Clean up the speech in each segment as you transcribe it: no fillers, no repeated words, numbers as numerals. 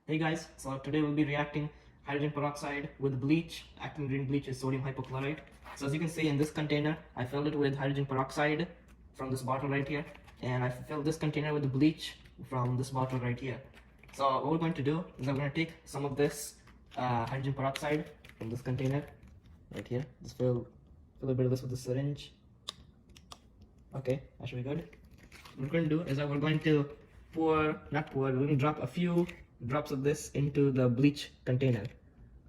Hey guys, so today we'll be reacting hydrogen peroxide with bleach. Active ingredient bleach is sodium hypochlorite. So as you can see in this container, I filled it with hydrogen peroxide from this bottle right here, and I filled this container with the bleach from this bottle right here. So what we're going to do is I'm going to take some of this hydrogen peroxide from this container right here. Just fill a bit of this with the syringe. Okay, that should be good. What we're going to do is that we're going to we're going to drop a few drops of this into the bleach container.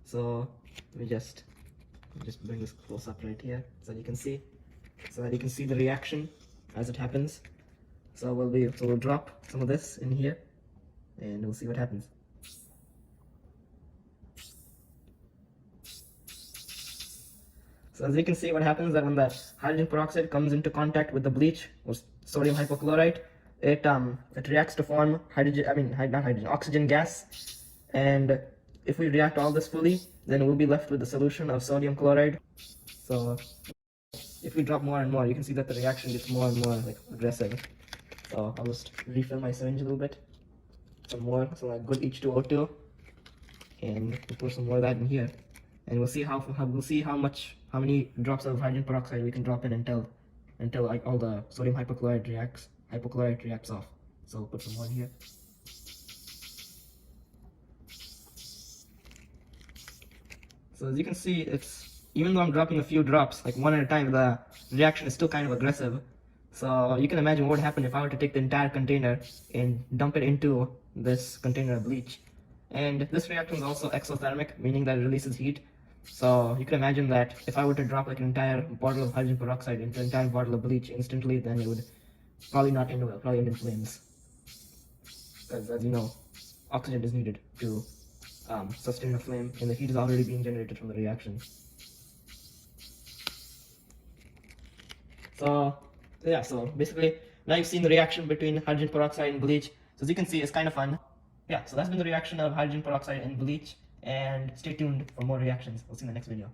So let me just bring this close up right here so that you can see the reaction as it happens. So we'll drop some of this in here and we'll see what happens. So as you can see, what happens is that when the hydrogen peroxide comes into contact with the bleach or sodium hypochlorite, it reacts to form oxygen gas. And if we react all this fully, then we'll be left with the solution of sodium chloride. So if we drop more and more, you can see that the reaction gets more and more like aggressive. So I'll just refill my syringe a little bit, some more, so like good H2O2, and we'll pour some more of that in here, and we'll see how many drops of hydrogen peroxide we can drop in until like all the sodium hypochlorite reacts off. So we'll put some more in here. So as you can see, even though I'm dropping a few drops, like one at a time, the reaction is still kind of aggressive. So you can imagine what would happen if I were to take the entire container and dump it into this container of bleach. And this reaction is also exothermic, meaning that it releases heat. So you can imagine that if I were to drop like an entire bottle of hydrogen peroxide into an entire bottle of bleach instantly, then it would probably not end well, probably end in flames. Because as you know, oxygen is needed to sustain a flame, and the heat is already being generated from the reaction. So yeah, so basically now you've seen the reaction between hydrogen peroxide and bleach. So as you can see, it's kind of fun. Yeah, so that's been the reaction of hydrogen peroxide and bleach, and stay tuned for more reactions. We'll see you in the next video.